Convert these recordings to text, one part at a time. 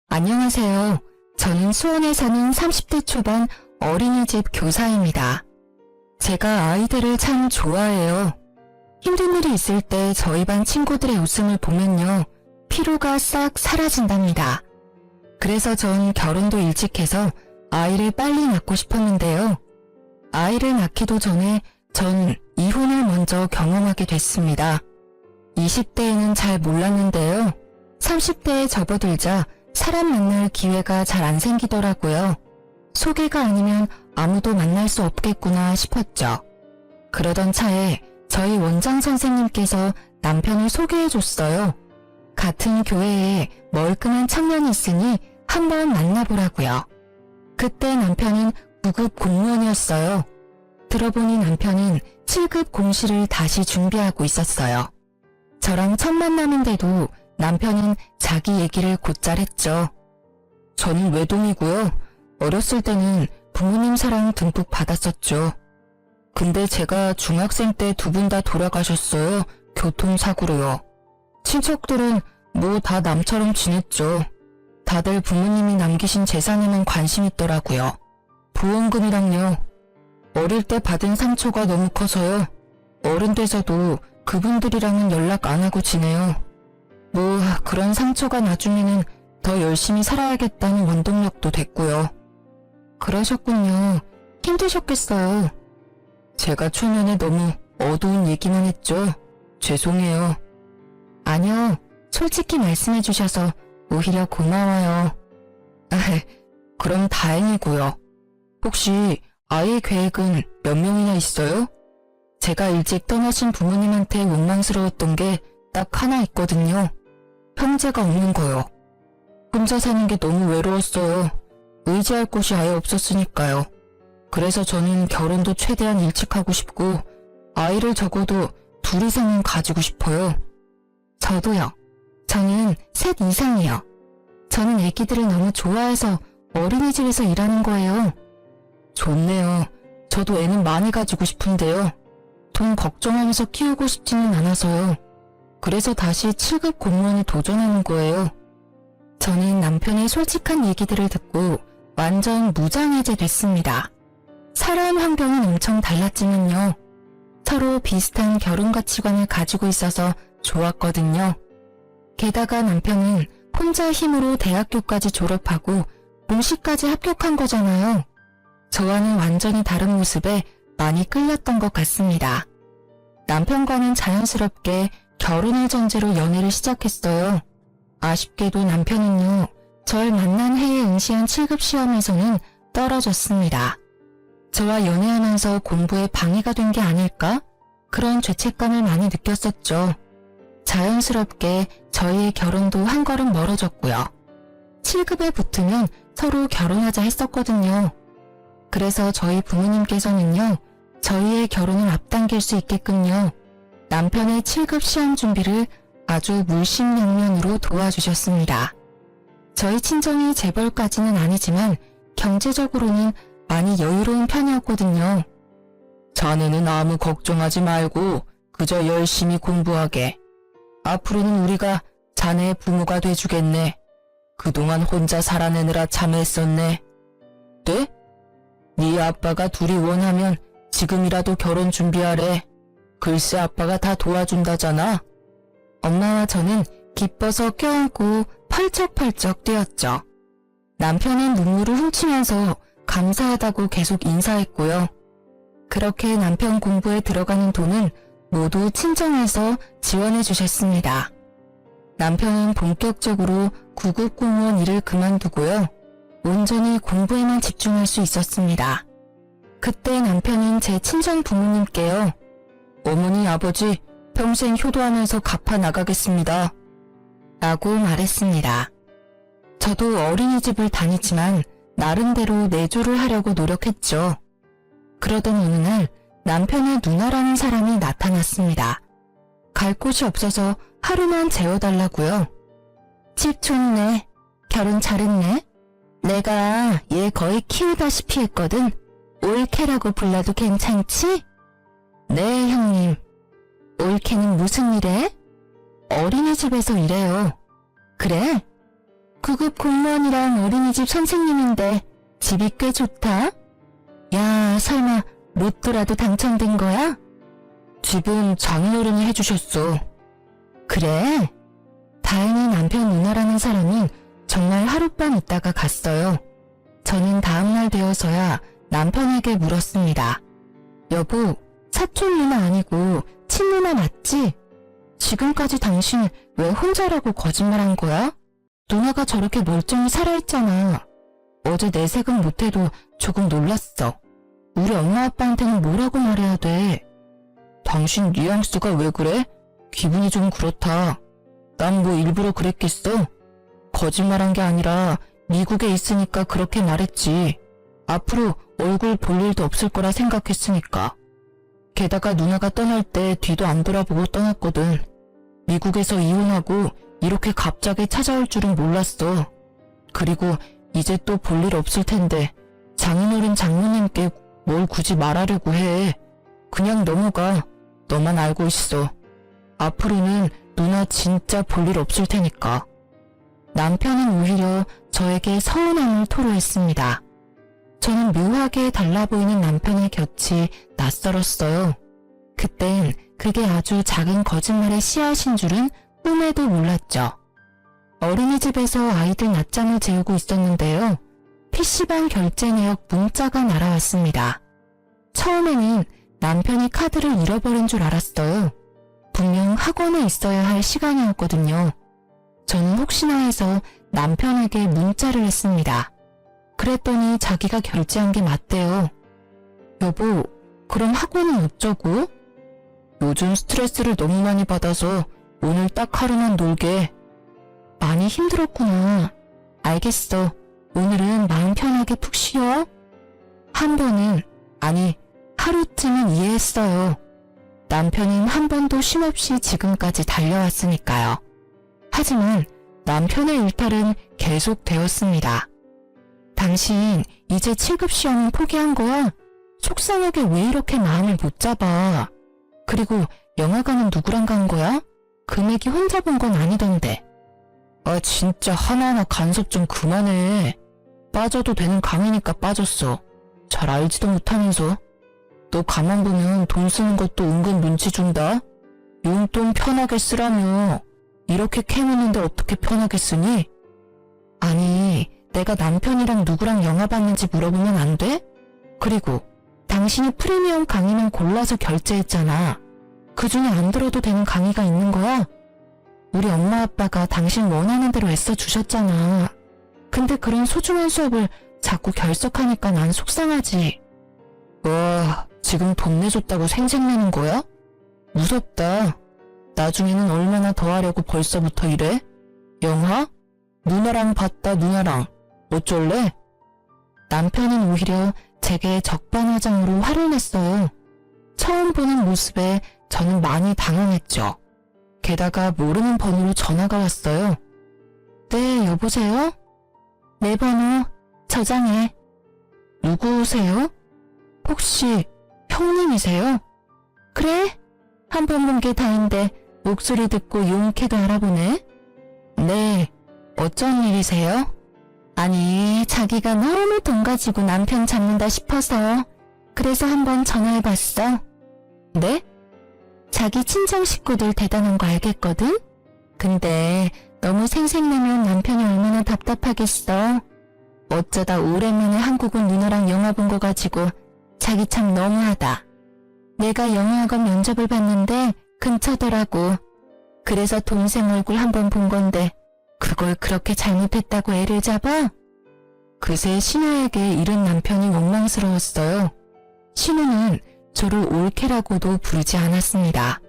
안녕하세요. 저는 수원에 사는 30대 초반 어린이집 교사입니다. 제가 아이들을 참 좋아해요. 힘든 일이 있을 때 저희 반 친구들의 웃음을 보면요, 피로가 싹 사라진답니다. 그래서 전 결혼도 일찍 해서 아이를 빨리 낳고 싶었는데요. 아이를 낳기도 전에 전 이혼을 먼저 경험하게 됐습니다. 20대에는 잘 몰랐는데요. 30대에 접어들자 사람 만날 기회가 잘 안 생기더라고요. 소개가 아니면 아무도 만날 수 없겠구나 싶었죠. 그러던 차에 저희 원장 선생님께서 남편을 소개해줬어요. 같은 교회에 멀끔한 청년이 있으니 한번 만나보라고요. 그때 남편은 9급 공무원이었어요. 들어보니 남편은 7급 공시를 다시 준비하고 있었어요. 저랑 첫 만남인데도 남편은 자기 얘기를 곧잘 했죠. 저는 외동이고요. 어렸을 때는 부모님 사랑 듬뿍 받았었죠. 근데 제가 중학생 때 두 분 다 돌아가셨어요. 교통사고로요. 친척들은 뭐 다 남처럼 지냈죠. 다들 부모님이 남기신 재산에만 관심 있더라고요. 보험금이랑요. 어릴 때 받은 상처가 너무 커서요. 어른 돼서도 그분들이랑은 연락 안 하고 지내요. 뭐 그런 상처가 나중에는 더 열심히 살아야겠다는 원동력도 됐고요. 그러셨군요. 힘드셨겠어요. 제가 초면에 너무 어두운 얘기만 했죠. 죄송해요. 아니요. 솔직히 말씀해 주셔서 오히려 고마워요. 그럼 다행이고요. 혹시 아이 계획은 몇 명이나 있어요? 제가 일찍 떠나신 부모님한테 원망스러웠던 게 딱 하나 있거든요. 형제가 없는 거요. 혼자 사는 게 너무 외로웠어요. 의지할 곳이 아예 없었으니까요. 그래서 저는 결혼도 최대한 일찍 하고 싶고 아이를 적어도 2 이상은 가지고 싶어요. 저도요. 저는 3 이상이요. 저는 애기들을 너무 좋아해서 어린이집에서 일하는 거예요. 좋네요. 저도 애는 많이 가지고 싶은데요. 돈 걱정하면서 키우고 싶지는 않아서요. 그래서 다시 7급 공무원에 도전하는 거예요. 저는 남편의 솔직한 얘기들을 듣고 완전 무장해제 됐습니다. 살아온 환경은 엄청 달랐지만요. 서로 비슷한 결혼 가치관을 가지고 있어서 좋았거든요. 게다가 남편은 혼자 힘으로 대학교까지 졸업하고 공시까지 합격한 거잖아요. 저와는 완전히 다른 모습에 많이 끌렸던 것 같습니다. 남편과는 자연스럽게 결혼을 전제로 연애를 시작했어요. 아쉽게도 남편은요, 절 만난 해에 응시한 7급 시험에서는 떨어졌습니다. 저와 연애하면서 공부에 방해가 된 게 아닐까? 그런 죄책감을 많이 느꼈었죠. 자연스럽게 저희의 결혼도 한 걸음 멀어졌고요. 7급에 붙으면 서로 결혼하자 했었거든요. 그래서 저희 부모님께서는요, 저희의 결혼을 앞당길 수 있게끔요, 남편의 7급 시험 준비를 아주 물심양면으로 도와주셨습니다. 저희 친정이 재벌까지는 아니지만 경제적으로는 많이 여유로운 편이었거든요. 자네는 아무 걱정하지 말고 그저 열심히 공부하게. 앞으로는 우리가 자네의 부모가 돼주겠네. 그동안 혼자 살아내느라 참 애썼네. 네? 네 아빠가 둘이 원하면 지금이라도 결혼 준비하래. 글쎄 아빠가 다 도와준다잖아. 엄마와 저는 기뻐서 껴안고 펄쩍펄쩍 뛰었죠. 남편은 눈물을 훔치면서 감사하다고 계속 인사했고요. 그렇게 남편 공부에 들어가는 돈은 모두 친정에서 지원해 주셨습니다. 남편은 본격적으로 9급 공무원 일을 그만두고요. 온전히 공부에만 집중할 수 있었습니다. 그때 남편은 제 친정 부모님께요. 어머니 아버지 평생 효도하면서 갚아 나가겠습니다. 라고 말했습니다. 저도 어린이집을 다니지만 나름대로 내조를 하려고 노력했죠. 그러던 어느 날 남편의 누나라는 사람이 나타났습니다. 갈 곳이 없어서 하루만 재워달라고요. 집 좋네. 결혼 잘했네. 내가 얘 거의 키우다시피 했거든. 올케라고 불러도 괜찮지? 네, 형님. 올케는 무슨 일해? 어린이집에서 일해요. 그래? 구급 공무원이랑 어린이집 선생님인데 집이 꽤 좋다? 야, 설마 로또라도 당첨된 거야? 집은 장인어른이 해주셨어. 그래? 다행히 남편 누나라는 사람은 정말 하룻밤 있다가 갔어요. 저는 다음날 되어서야 남편에게 물었습니다. 여보, 사촌 누나 아니고 친누나 맞지? 지금까지 당신 왜 혼자라고 거짓말한 거야? 누나가 저렇게 멀쩡히 살아있잖아. 어제 내색은 못해도 조금 놀랐어. 우리 엄마 아빠한테는 뭐라고 말해야 돼? 당신 뉘앙스가 왜 그래? 기분이 좀 그렇다. 난 뭐 일부러 그랬겠어? 거짓말한 게 아니라 미국에 있으니까 그렇게 말했지. 앞으로 얼굴 볼 일도 없을 거라 생각했으니까. 게다가 누나가 떠날 때 뒤도 안 돌아보고 떠났거든. 미국에서 이혼하고 이렇게 갑자기 찾아올 줄은 몰랐어. 그리고 이제 또 볼 일 없을 텐데 장인어른 장모님께 뭘 굳이 말하려고 해. 그냥 넘어가. 너만 알고 있어. 앞으로는 누나 진짜 볼 일 없을 테니까. 남편은 오히려 저에게 서운함을 토로했습니다. 저는 묘하게 달라 보이는 남편의 곁이 낯설었어요. 그땐 그게 아주 작은 거짓말의 씨앗인 줄은 꿈에도 몰랐죠. 어린이집에서 아이들 낮잠을 재우고 있었는데요. PC방 결제 내역 문자가 날아왔습니다. 처음에는 남편이 카드를 잃어버린 줄 알았어요. 분명 학원에 있어야 할 시간이었거든요. 저는 혹시나 해서 남편에게 문자를 했습니다. 그랬더니 자기가 결제한 게 맞대요. 여보, 그럼 학원은 어쩌고? 요즘 스트레스를 너무 많이 받아서 오늘 딱 하루만 놀게. 많이 힘들었구나. 알겠어. 오늘은 마음 편하게 푹 쉬어. 한 번은, 아니, 하루쯤은 이해했어요. 남편은 한 번도 쉼없이 지금까지 달려왔으니까요. 하지만 남편의 일탈은 계속되었습니다. 당신 이제 7급 시험은 포기한 거야? 속상하게 왜 이렇게 마음을 못 잡아? 그리고 영화관은 누구랑 간 거야? 금액이 혼자 본 건 아니던데. 아, 진짜 하나하나 간섭 좀 그만해. 빠져도 되는 강이니까 빠졌어. 잘 알지도 못하면서. 너 가만 보면 돈 쓰는 것도 은근 눈치 준다? 용돈 편하게 쓰라며. 이렇게 캐묻는데 어떻게 편하게 쓰니? 아니, 내가 남편이랑 누구랑 영화 봤는지 물어보면 안 돼? 그리고 당신이 프리미엄 강의만 골라서 결제했잖아. 그중에 안 들어도 되는 강의가 있는 거야? 우리 엄마 아빠가 당신 원하는 대로 애써 주셨잖아. 근데 그런 소중한 수업을 자꾸 결석하니까 난 속상하지. 와, 지금 돈 내줬다고 생색내는 거야? 무섭다. 나중에는 얼마나 더 하려고 벌써부터 이래? 영화? 누나랑 봤다, 누나랑. 어쩔래? 남편은 오히려 제게 적반하장으로 화를 냈어요. 처음 보는 모습에 저는 많이 당황했죠. 게다가 모르는 번호로 전화가 왔어요. 네, 여보세요? 내 번호 저장해. 누구세요? 혹시 형님이세요? 그래? 한 번 본 게 다인데 목소리 듣고 용케도 알아보네. 네, 어쩐 일이세요? 아니, 자기가 너무 돈 가지고 남편 잡는다 싶어서 그래서 한번 전화해봤어. 네? 자기 친정 식구들 대단한 거 알겠거든? 근데 너무 생색내면 남편이 얼마나 답답하겠어. 어쩌다 오랜만에 한국 온 누나랑 영화 본 거 가지고 자기 참 너무하다. 내가 영화학원 면접을 봤는데 근처더라고. 그래서 동생 얼굴 한번 본 건데 그걸 그렇게 잘못했다고 애를 잡아? 그새 신우에게 잃은 남편이 원망스러웠어요. 신우는 저를 올케라고도 부르지 않았습니다.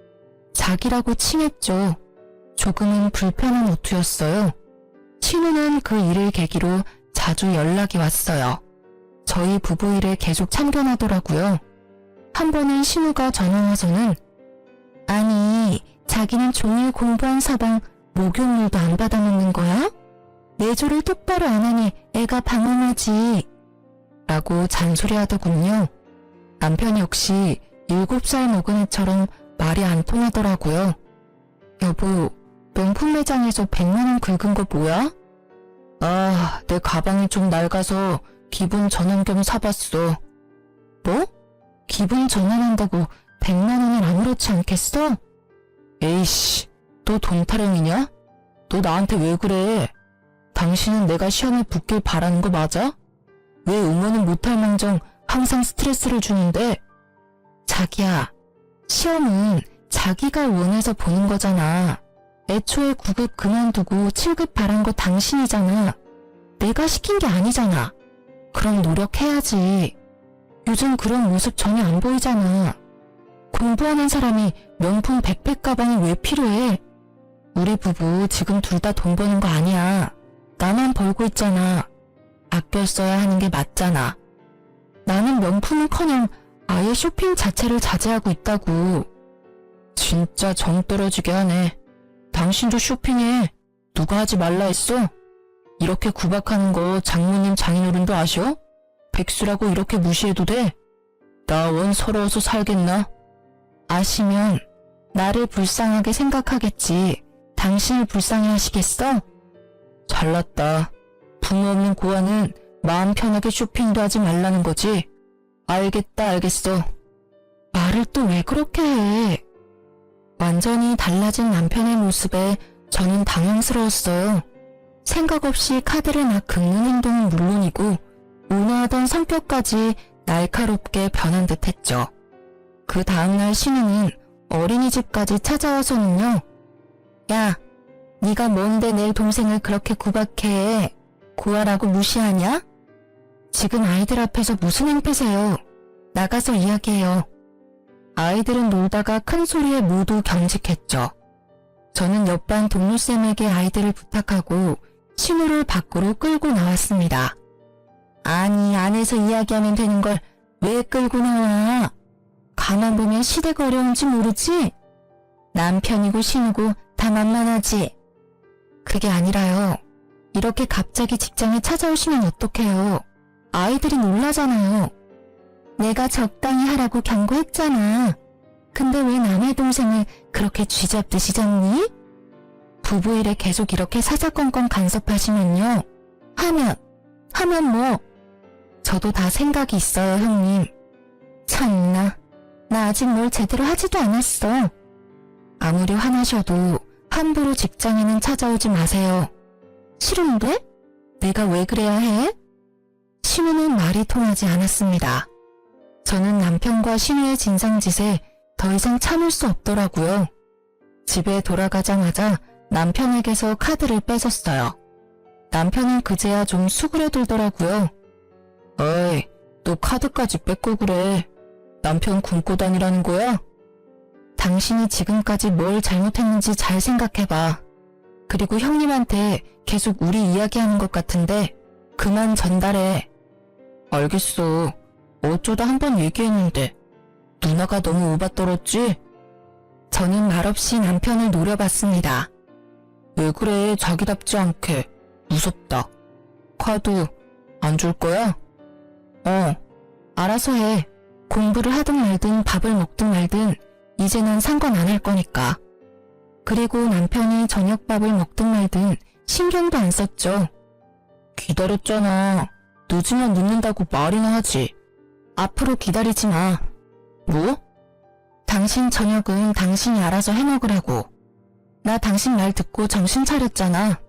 자기라고 칭했죠. 조금은 불편한 어투였어요. 신우는 그 일을 계기로 자주 연락이 왔어요. 저희 부부 일에 계속 참견하더라고요. 한 번은 신우가 전화 와서는 아니, 자기는 종일 공부한 사방 목욕물도 안 받아먹는 거야? 내조를 똑바로 안 하니 애가 방황하지. 라고 잔소리하더군요. 남편 역시 7살 먹은 애처럼 말이 안 통하더라고요. 여보, 명품 매장에서 100만 원 긁은 거 뭐야? 아, 내 가방이 좀 낡아서 기분 전환 겸 사봤어. 뭐? 기분 전환한다고 100만 원을 아무렇지 않겠어? 에이씨, 너 돈 타령이냐? 너 나한테 왜 그래? 당신은 내가 시험에 붙길 바라는 거 맞아? 왜 응원은 못할 망정 항상 스트레스를 주는데? 자기야, 시험은 자기가 원해서 보는 거잖아. 애초에 9급 그만두고 7급 바란 거 당신이잖아. 내가 시킨 게 아니잖아. 그럼 노력해야지. 요즘 그런 모습 전혀 안 보이잖아. 공부하는 사람이 명품 백팩 가방이 왜 필요해? 우리 부부 지금 둘 다 돈 버는 거 아니야. 나만 벌고 있잖아. 아껴 써야 하는 게 맞잖아. 나는 명품은커녕 아예 쇼핑 자체를 자제하고 있다고. 진짜 정 떨어지게 하네. 당신도 쇼핑해. 누가 하지 말라 했어? 이렇게 구박하는 거 장모님 장인어른도 아셔? 백수라고 이렇게 무시해도 돼? 나 원 서러워서 살겠나? 아시면 나를 불쌍하게 생각하겠지. 당신을 불쌍해 하시겠어? 잘났다. 부모 없는 고아는 마음 편하게 쇼핑도 하지 말라는 거지. 알겠다, 알겠어. 말을 또 왜 그렇게 해? 완전히 달라진 남편의 모습에 저는 당황스러웠어요. 생각 없이 카드를 막 긁는 행동은 물론이고 온화하던 성격까지 날카롭게 변한 듯 했죠. 그 다음날 신우는 어린이집까지 찾아와서는요. 야, 네가 뭔데 내 동생을 그렇게 구박해? 고아라고 무시하냐? 지금 아이들 앞에서 무슨 행패세요? 나가서 이야기해요. 아이들은 놀다가 큰 소리에 모두 경직했죠. 저는 옆반 동료쌤에게 아이들을 부탁하고 신우를 밖으로 끌고 나왔습니다. 아니, 안에서 이야기하면 되는 걸 왜 끌고 나와? 가만 보면 시대가 어려운지 모르지? 남편이고 신우고 다 만만하지? 그게 아니라요. 이렇게 갑자기 직장에 찾아오시면 어떡해요? 아이들이 놀라잖아요. 내가 적당히 하라고 경고했잖아. 근데 왜 남의 동생을 그렇게 쥐잡듯이 잡니? 부부 일에 계속 이렇게 사사건건 간섭하시면요. 하면 뭐? 저도 다 생각이 있어요, 형님. 참나, 나 아직 뭘 제대로 하지도 않았어. 아무리 화나셔도 함부로 직장에는 찾아오지 마세요. 싫은데? 내가 왜 그래야 해? 신우는 말이 통하지 않았습니다. 저는 남편과 신우의 진상짓에 더 이상 참을 수 없더라고요. 집에 돌아가자마자 남편에게서 카드를 뺏었어요. 남편은 그제야 좀 수그려들더라고요. 어이, 너 카드까지 뺏고 그래. 남편 굶고 다니라는 거야? 당신이 지금까지 뭘 잘못했는지 잘 생각해봐. 그리고 형님한테 계속 우리 이야기하는 것 같은데 그만 전달해. 알겠어. 어쩌다 한번 얘기했는데 누나가 너무 오바 떨었지? 저는 말없이 남편을 노려봤습니다. 왜 그래, 자기답지 않게. 무섭다. 카드 안 줄 거야? 알아서 해. 공부를 하든 말든 밥을 먹든 말든 이제 난 상관 안 할 거니까. 그리고 남편이 저녁밥을 먹든 말든 신경도 안 썼죠. 기다렸잖아. 늦으면 늦는다고 말이나 하지. 앞으로 기다리지 마. 뭐? 당신 저녁은 당신이 알아서 해먹으라고. 나 당신 말 듣고 정신 차렸잖아.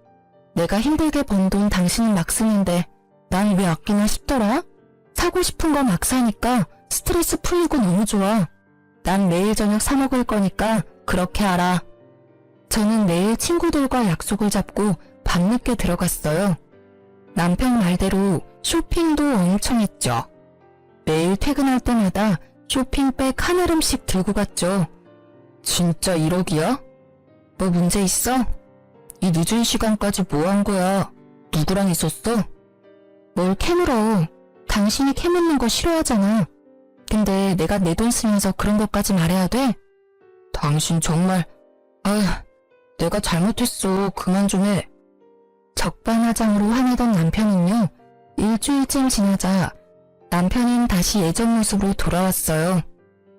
내가 힘들게 번 돈 당신은 막 쓰는데 난 왜 아끼나 싶더라? 사고 싶은 거 막 사니까 스트레스 풀리고 너무 좋아. 난 매일 저녁 사 먹을 거니까 그렇게 알아. 저는 내일 친구들과 약속을 잡고 밤늦게 들어갔어요. 남편 말대로 쇼핑도 엄청 했죠. 매일 퇴근할 때마다 쇼핑백 한 알음씩 들고 갔죠. 진짜 1억이야? 뭐 문제 있어? 이 늦은 시간까지 뭐 한 거야? 누구랑 있었어? 뭘 캐물어. 당신이 캐묻는 거 싫어하잖아. 근데 내가 내 돈 쓰면서 그런 것까지 말해야 돼? 당신 정말... 내가 잘못했어. 그만 좀 해. 적반하장으로 화내던 남편은요. 일주일쯤 지나자 남편은 다시 예전 모습으로 돌아왔어요.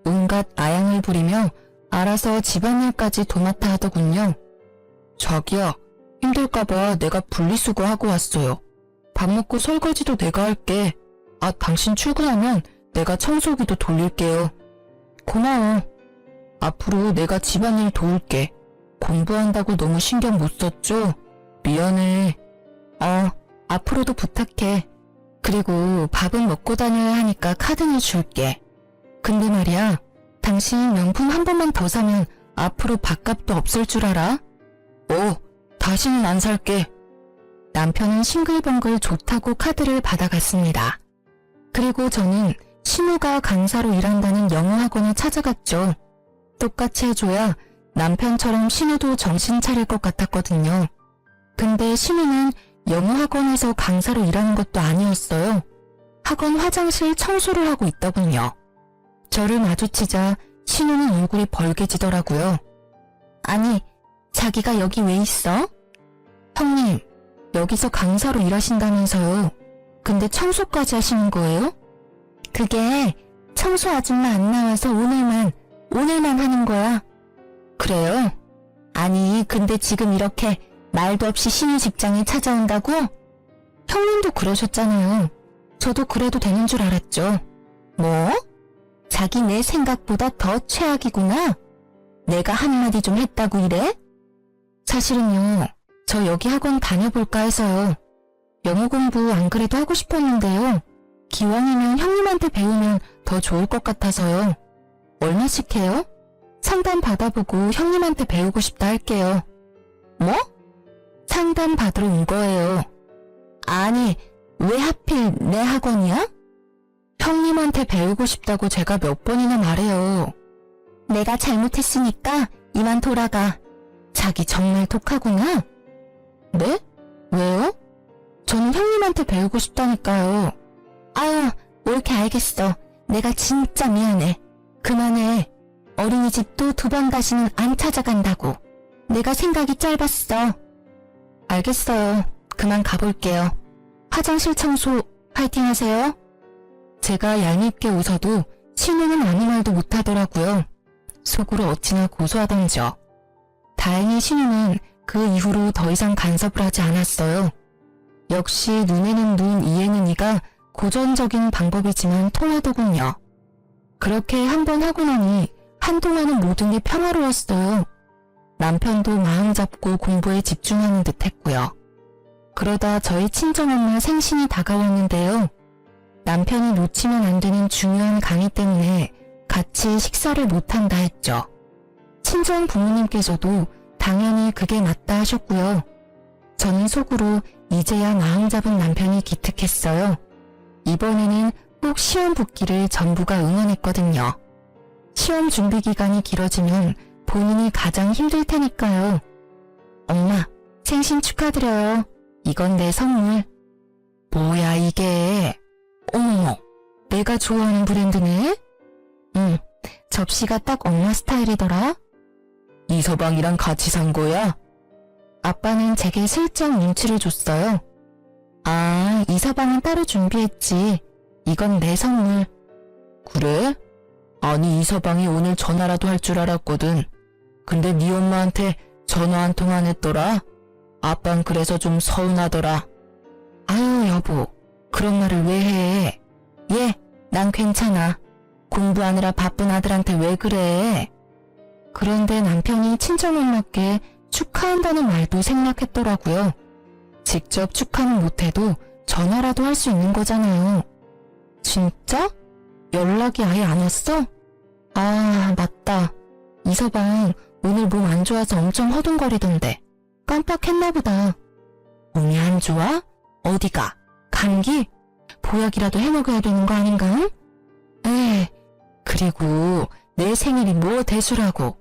온갖 아양을 부리며 알아서 집안일까지 도맡아 하더군요. 자기야, 힘들까봐 내가 분리수거하고 왔어요. 밥 먹고 설거지도 내가 할게. 아, 당신 출근하면 내가 청소기도 돌릴게요. 고마워. 앞으로 내가 집안일 도울게. 공부한다고 너무 신경 못 썼죠? 미안해. 앞으로도 부탁해. 그리고 밥은 먹고 다녀야 하니까 카드는 줄게. 근데 말이야, 당신 명품 한 번만 더 사면 앞으로 밥값도 없을 줄 알아? 다시는 안 살게. 남편은 싱글벙글 좋다고 카드를 받아갔습니다. 그리고 저는 신우가 강사로 일한다는 영어 학원에 찾아갔죠. 똑같이 해줘야 남편처럼 신우도 정신 차릴 것 같았거든요. 근데 신우는 영어 학원에서 강사로 일하는 것도 아니었어요. 학원 화장실 청소를 하고 있더군요. 저를 마주치자 신우는 얼굴이 벌개지더라고요. 아니, 자기가 여기 왜 있어? 형님, 여기서 강사로 일하신다면서요. 근데 청소까지 하시는 거예요? 그게 청소 아줌마 안 나와서 오늘만 하는 거야. 그래요? 아니, 근데 지금 이렇게 말도 없이 신우 직장에 찾아온다고? 형님도 그러셨잖아요. 저도 그래도 되는 줄 알았죠. 뭐? 자기 내 생각보다 더 최악이구나. 내가 한마디 좀 했다고 이래? 사실은요, 저 여기 학원 다녀볼까 해서요. 영어 공부 안 그래도 하고 싶었는데요. 기왕이면 형님한테 배우면 더 좋을 것 같아서요. 얼마씩 해요? 상담 받아보고 형님한테 배우고 싶다 할게요. 뭐? 상담 받으러 온 거예요. 아니, 왜 하필 내 학원이야? 형님한테 배우고 싶다고 제가 몇 번이나 말해요. 내가 잘못했으니까 이만 돌아가. 자기 정말 독하구나. 네? 왜요? 저는 형님한테 배우고 싶다니까요. 아유, 옳게 알겠어. 내가 진짜 미안해. 그만해. 어린이집도 2번 다시는 안 찾아간다고. 내가 생각이 짧았어. 알겠어요. 그만 가볼게요. 화장실 청소 파이팅 하세요. 제가 얄밉게 웃어도 신우는 아무 말도 못하더라고요. 속으로 어찌나 고소하던지요. 다행히 신우는 그 이후로 더 이상 간섭을 하지 않았어요. 역시 눈에는 눈, 이에는 이가 고전적인 방법이지만 통하더군요. 그렇게 한 번 하고 나니 한동안은 모든 게 평화로웠어요. 남편도 마음 잡고 공부에 집중하는 듯 했고요. 그러다 저희 친정엄마 생신이 다가왔는데요. 남편이 놓치면 안 되는 중요한 강의 때문에 같이 식사를 못한다 했죠. 친정 부모님께서도 당연히 그게 맞다 하셨고요. 저는 속으로 이제야 마음 잡은 남편이 기특했어요. 이번에는 꼭 시험 붙기를 전부가 응원했거든요. 시험 준비 기간이 길어지면 본인이 가장 힘들 테니까요. 엄마, 생신 축하드려요. 이건 내 선물. 뭐야 이게. 어머, 내가 좋아하는 브랜드네? 응, 접시가 딱 엄마 스타일이더라. 이서방이랑 같이 산 거야? 아빠는 제게 슬쩍 눈치를 줬어요. 아, 이서방은 따로 준비했지. 이건 내 선물. 그래? 아니 이서방이 오늘 전화라도 할 줄 알았거든. 근데 네 엄마한테 전화 한 통 안 했더라. 아빤 그래서 좀 서운하더라. 아유 여보, 그런 말을 왜 해? 예, 난 괜찮아. 공부하느라 바쁜 아들한테 왜 그래? 그런데 남편이 친정엄마께 축하한다는 말도 생략했더라고요. 직접 축하는 못해도 전화라도 할 수 있는 거잖아요. 진짜? 연락이 아예 안 왔어? 아, 맞다. 이서방 오늘 몸 안 좋아서 엄청 허둥거리던데. 깜빡했나 보다. 몸이 안 좋아? 어디가? 감기? 보약이라도 해먹어야 되는 거 아닌가? 에이, 그리고 내 생일이 뭐 대수라고.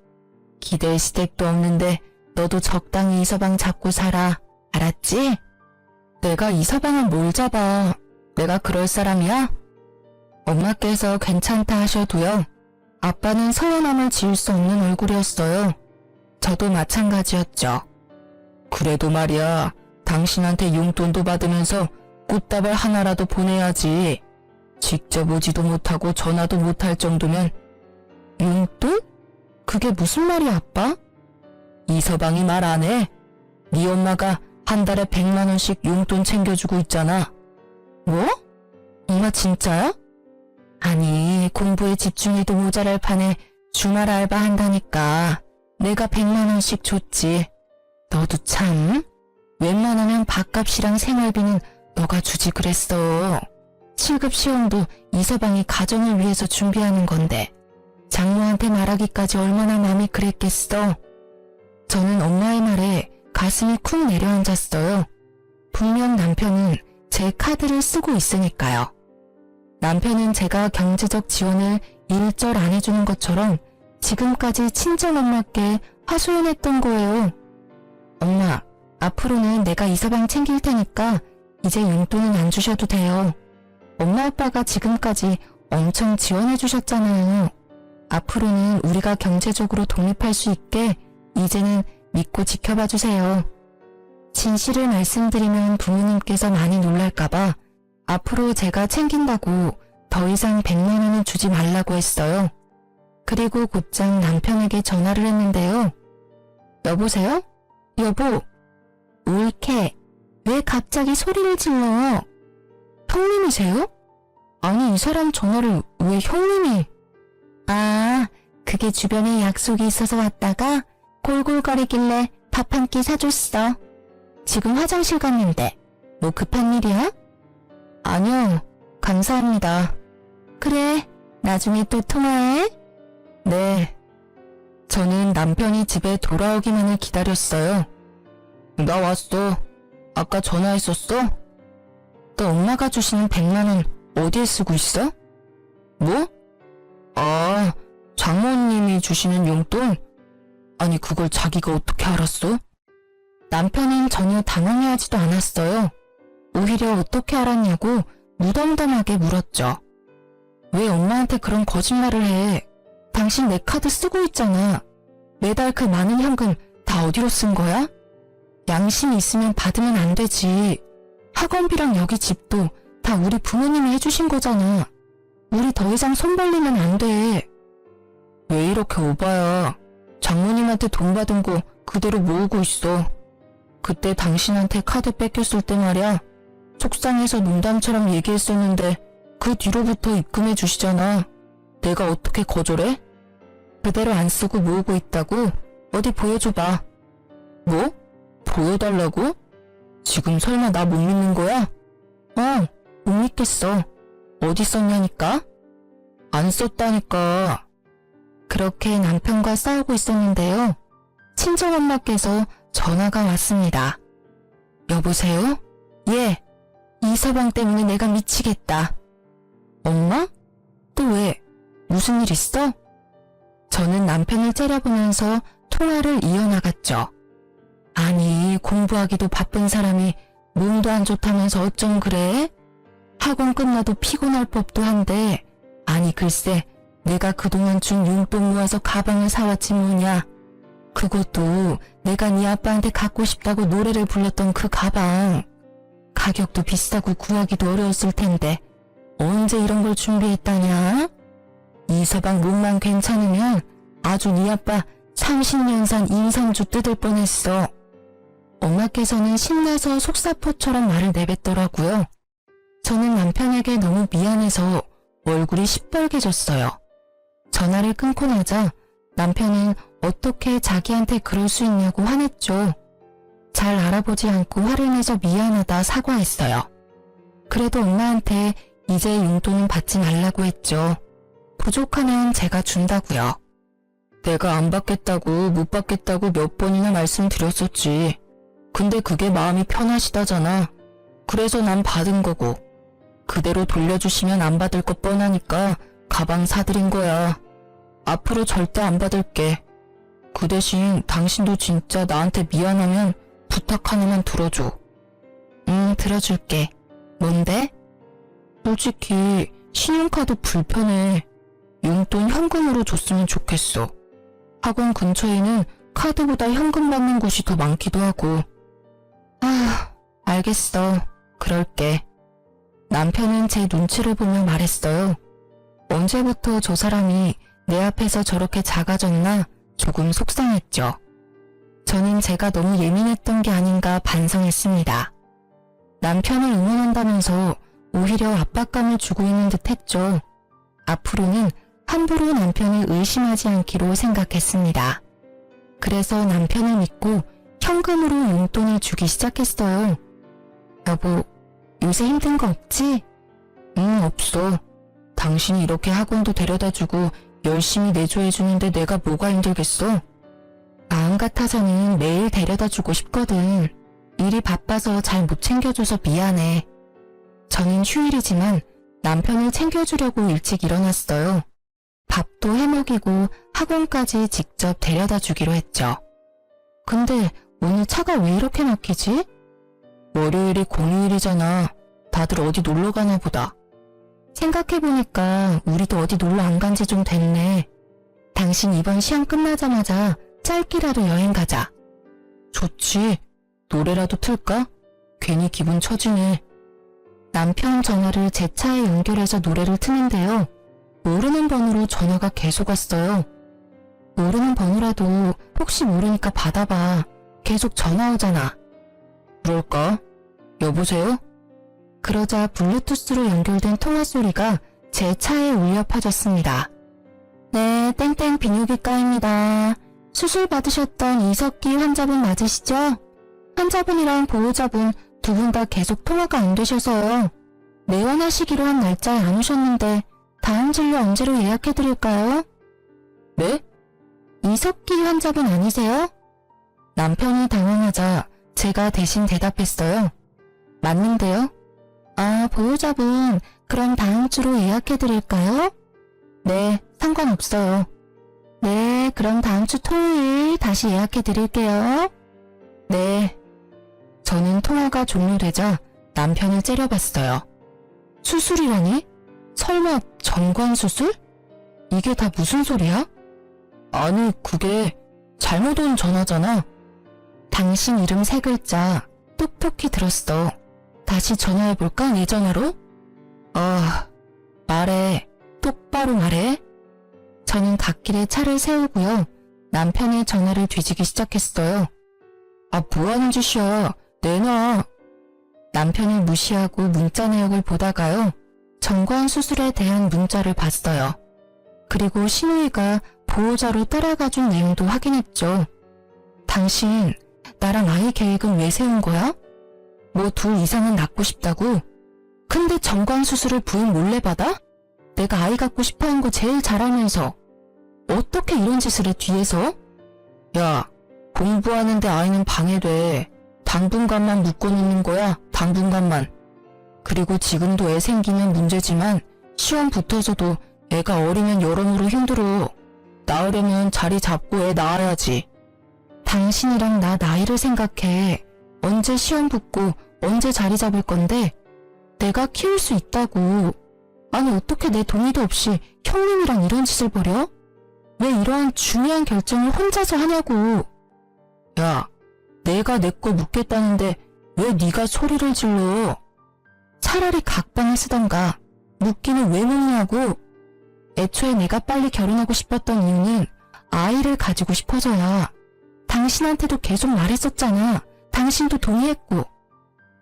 기댈 시댁도 없는데 너도 적당히 이서방 잡고 살아. 알았지? 내가 이서방은 뭘 잡아. 내가 그럴 사람이야? 엄마께서 괜찮다 하셔도요. 아빠는 서운함을 지울 수 없는 얼굴이었어요. 저도 마찬가지였죠. 그래도 말이야, 당신한테 용돈도 받으면서 꽃다발 하나라도 보내야지. 직접 오지도 못하고 전화도 못할 정도면. 용돈? 그게 무슨 말이야, 아빠? 이서방이 말 안 해? 네 엄마가 한 달에 100만 원씩 용돈 챙겨주고 있잖아. 뭐? 엄마 진짜야? 아니, 공부에 집중해도 모자랄 판에 주말 알바 한다니까. 내가 100만 원씩 줬지. 너도 참. 웬만하면 밥값이랑 생활비는 너가 주지 그랬어. 7급 시험도 이서방이 가정을 위해서 준비하는 건데 장모한테 말하기까지 얼마나 마음이 그랬겠어. 저는 엄마의 말에 가슴이 쿵 내려앉았어요. 분명 남편은 제 카드를 쓰고 있으니까요. 남편은 제가 경제적 지원을 일절 안 해주는 것처럼 지금까지 친정엄마께 하소연했던 거예요. 엄마, 앞으로는 내가 이서방 챙길 테니까 이제 용돈은 안 주셔도 돼요. 엄마 아빠가 지금까지 엄청 지원해 주셨잖아요. 앞으로는 우리가 경제적으로 독립할 수 있게 이제는 믿고 지켜봐 주세요. 진실을 말씀드리면 부모님께서 많이 놀랄까봐 앞으로 제가 챙긴다고 더 이상 100만 원은 주지 말라고 했어요. 그리고 곧장 남편에게 전화를 했는데요. 여보세요? 여보, 울케. 왜 갑자기 소리를 질러? 형님이세요? 아니, 이 사람 전화를 왜 형님이? 아, 그게 주변에 약속이 있어서 왔다가 골골거리길래 밥 한 끼 사줬어. 지금 화장실 갔는데 뭐 급한 일이야? 아니요, 감사합니다. 그래, 나중에 또 통화해. 네. 저는 남편이 집에 돌아오기만을 기다렸어요. 나 왔어. 아까 전화했었어? 너 엄마가 주시는 100만 원 어디에 쓰고 있어? 뭐? 아, 장모님이 주시는 용돈? 아니, 그걸 자기가 어떻게 알았어? 남편은 전혀 당황해하지도 않았어요. 오히려 어떻게 알았냐고 무덤덤하게 물었죠. 왜 엄마한테 그런 거짓말을 해? 당신 내 카드 쓰고 있잖아. 매달 그 많은 현금 다 어디로 쓴 거야? 양심이 있으면 받으면 안 되지. 학원비랑 여기 집도 다 우리 부모님이 해주신 거잖아. 우리 더 이상 손 벌리면 안 돼. 왜 이렇게 오바야? 장모님한테 돈 받은 거 그대로 모으고 있어. 그때 당신한테 카드 뺏겼을 때 말이야. 속상해서 농담처럼 얘기했었는데 그 뒤로부터 입금해 주시잖아. 내가 어떻게 거절해? 그대로 안 쓰고 모으고 있다고? 어디 보여줘봐. 뭐? 보여달라고? 지금 설마 나 못 믿는 거야? 못 믿겠어. 어디 썼냐니까? 안 썼다니까. 그렇게 남편과 싸우고 있었는데요. 친정엄마께서 전화가 왔습니다. 여보세요? 예. 이서방 때문에 내가 미치겠다. 엄마? 또 왜? 무슨 일 있어? 저는 남편을 째려보면서 통화를 이어나갔죠. 아니, 공부하기도 바쁜 사람이 몸도 안 좋다면서 어쩜 그래? 학원 끝나도 피곤할 법도 한데, 아니 글쎄 내가 그동안 준 용돈 모아서 가방을 사왔지 뭐냐. 그것도 내가 네 아빠한테 갖고 싶다고 노래를 불렀던 그 가방. 가격도 비싸고 구하기도 어려웠을 텐데 언제 이런 걸 준비했다냐? 이서방 몸만 괜찮으면 아주 네 아빠 30년산 임산주 뜯을 뻔했어. 엄마께서는 신나서 속사포처럼 말을 내뱉더라고요. 저는 남편에게 너무 미안해서 얼굴이 시뻘개졌어요. 전화를 끊고 나자 남편은 어떻게 자기한테 그럴 수 있냐고 화냈죠. 잘 알아보지 않고 화를 내서 미안하다 사과했어요. 그래도 엄마한테 이제 용돈은 받지 말라고 했죠. 부족하면 제가 준다고요. 내가 안 받겠다고 못 받겠다고 몇 번이나 말씀드렸었지. 근데 그게 마음이 편하시다잖아. 그래서 난 받은 거고. 그대로 돌려주시면 안 받을 것 뻔하니까 가방 사드린 거야. 앞으로 절대 안 받을게. 그 대신 당신도 진짜 나한테 미안하면 부탁 하나만 들어줘. 들어줄게. 뭔데? 솔직히 신용카드 불편해. 용돈 현금으로 줬으면 좋겠어. 학원 근처에는 카드보다 현금 받는 곳이 더 많기도 하고. 알겠어. 그럴게. 남편은 제 눈치를 보며 말했어요. 언제부터 저 사람이 내 앞에서 저렇게 작아졌나 조금 속상했죠. 저는 제가 너무 예민했던 게 아닌가 반성했습니다. 남편을 응원한다면서 오히려 압박감을 주고 있는 듯 했죠. 앞으로는 함부로 남편을 의심하지 않기로 생각했습니다. 그래서 남편을 믿고 현금으로 용돈을 주기 시작했어요. 여보, 요새 힘든 거 없지? 응, 없어. 당신이 이렇게 학원도 데려다주고 열심히 내조해주는데 내가 뭐가 힘들겠어? 마음 같아서는 매일 데려다주고 싶거든. 일이 바빠서 잘 못 챙겨줘서 미안해. 저는 휴일이지만 남편을 챙겨주려고 일찍 일어났어요. 밥도 해먹이고 학원까지 직접 데려다 주기로 했죠. 근데 오늘 차가 왜 이렇게 막히지? 월요일이 공휴일이잖아. 다들 어디 놀러 가나 보다. 생각해보니까 우리도 어디 놀러 안 간 지 좀 됐네. 당신 이번 시험 끝나자마자 짧게라도 여행 가자. 좋지. 노래라도 틀까? 괜히 기분 처지네. 남편 전화를 제 차에 연결해서 노래를 트는데요. 모르는 번호로 전화가 계속 왔어요. 모르는 번호라도 혹시 모르니까 받아봐. 계속 전화 오잖아. 그럴까? 여보세요? 그러자 블루투스로 연결된 통화 소리가 제 차에 울려 퍼졌습니다. 네, 땡땡 비뇨기과입니다. 수술 받으셨던 이석기 환자분 맞으시죠? 환자분이랑 보호자분 두 분 다 계속 통화가 안 되셔서요. 내원하시기로 한 날짜에 안 오셨는데 다음 진료 언제로 예약해드릴까요? 네? 이석기 환자분 아니세요? 남편이 당황하자 제가 대신 대답했어요. 맞는데요? 아, 보호자분 그럼 다음 주로 예약해드릴까요? 네, 상관없어요. 네, 그럼 다음 주 토요일 다시 예약해드릴게요. 네. 저는 통화가 종료되자 남편을 째려봤어요. 수술이라니? 설마 정관수술? 이게 다 무슨 소리야? 아니, 그게 잘못 온 전화잖아. 당신 이름 세 글자 똑똑히 들었어. 다시 전화해볼까, 내 전화로? 말해. 똑바로 말해. 저는 갓길에 차를 세우고요. 남편의 전화를 뒤지기 시작했어요. 아, 뭐하는 짓이야. 내놔. 남편을 무시하고 문자 내역을 보다가요. 정관 수술에 대한 문자를 봤어요. 그리고 신우이가 보호자로 따라가준 내용도 확인했죠. 당신, 나랑 아이 계획은 왜 세운 거야? 뭐 둘 이상은 낳고 싶다고? 근데 정관 수술을 부인 몰래 받아? 내가 아이 갖고 싶어한 거 제일 잘 알면서 어떻게 이런 짓을 해 뒤에서? 야, 공부하는데 아이는 방해돼. 당분간만 묶어놓는 거야, 당분간만. 그리고 지금도 애 생기면 문제지만 시험 붙어서도 애가 어리면 여러모로 힘들어. 낳으려면 자리 잡고 애 낳아야지. 당신이랑 나 나이를 생각해. 언제 시험 붙고 언제 자리 잡을 건데 내가 키울 수 있다고. 아니 어떻게 내 동의도 없이 형님이랑 이런 짓을 벌여? 왜 이러한 중요한 결정을 혼자서 하냐고. 야, 내가 내 거 묻겠다는데 왜 네가 소리를 질러? 차라리 각방을 쓰던가. 묻기는 왜 묻냐고. 애초에 내가 빨리 결혼하고 싶었던 이유는 아이를 가지고 싶어서야. 당신한테도 계속 말했었잖아. 당신도 동의했고.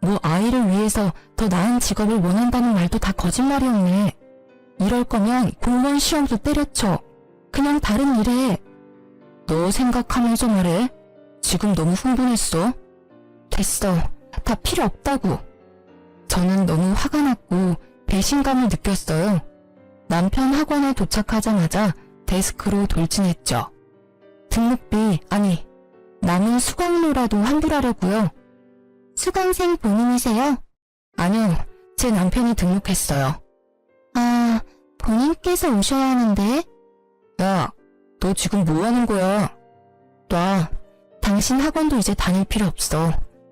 뭐 아이를 위해서 더 나은 직업을 원한다는 말도 다 거짓말이었네. 이럴 거면 공무원 시험도 때려쳐. 그냥 다른 일 해. 너 생각하면서 말해. 지금 너무 흥분했어. 됐어. 다 필요 없다고. 저는 너무 화가 났고 배신감을 느꼈어요. 남편 학원에 도착하자마자 데스크로 돌진했죠. 등록비, 아니, 남은 수강료라도 환불하려고요. 수강생 본인이세요? 아니요, 제 남편이 등록했어요. 아, 본인께서 오셔야 하는데. 야, 너 지금 뭐 하는 거야? 놔. 당신 학원도 이제 다닐 필요 없어.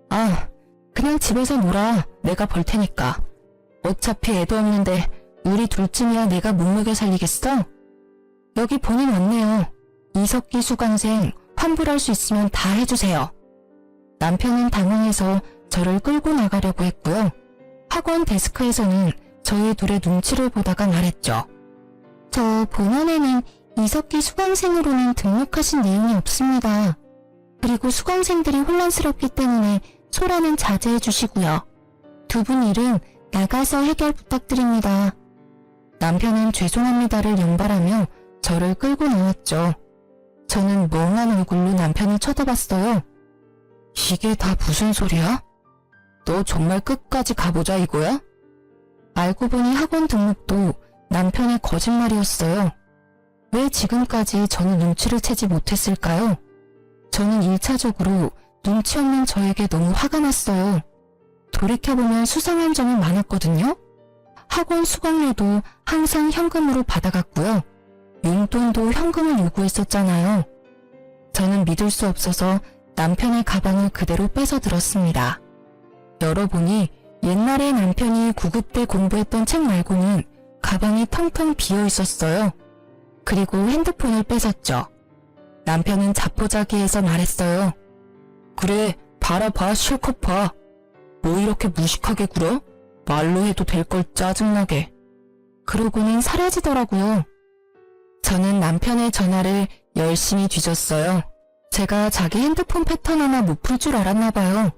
아, 그냥 집에서 놀아. 내가 벌 테니까. 어차피 애도 없는데 우리 둘쯤이야 내가 목먹여 살리겠어? 여기 본인 왔네요. 이석기 수강생 환불할 수 있으면 다 해주세요. 남편은 당황해서 저를 끌고 나가려고 했고요. 학원 데스크에서는 저희 둘의 눈치를 보다가 말했죠. 저 본원에는 이석기 수강생으로는 등록하신 내용이 없습니다. 그리고 수강생들이 혼란스럽기 때문에 소라는 자제해 주시고요. 두 분 일은 나가서 해결 부탁드립니다. 남편은 죄송합니다를 연발하며 저를 끌고 나왔죠. 저는 멍한 얼굴로 남편을 쳐다봤어요. 이게 다 무슨 소리야? 너 정말 끝까지 가보자 이거야? 알고 보니 학원 등록도 남편의 거짓말이었어요. 왜 지금까지 저는 눈치를 채지 못했을까요? 저는 1차적으로 눈치 없는 저에게 너무 화가 났어요. 돌이켜보면 수상한 점이 많았거든요. 학원 수강료도 항상 현금으로 받아갔고요. 용돈도 현금을 요구했었잖아요. 저는 믿을 수 없어서 남편의 가방을 그대로 뺏어 들었습니다. 열어보니 옛날에 남편이 9급 때 공부했던 책 말고는 가방이 텅텅 비어 있었어요. 그리고 핸드폰을 뺏었죠. 남편은 자포자기해서 말했어요. 그래, 봐라 실컷 봐. 뭐 이렇게 무식하게 굴어? 말로 해도 될 걸 짜증나게. 그러고는 사라지더라고요. 저는 남편의 전화를 열심히 뒤졌어요. 제가 자기 핸드폰 패턴 하나 못 풀 줄 알았나 봐요.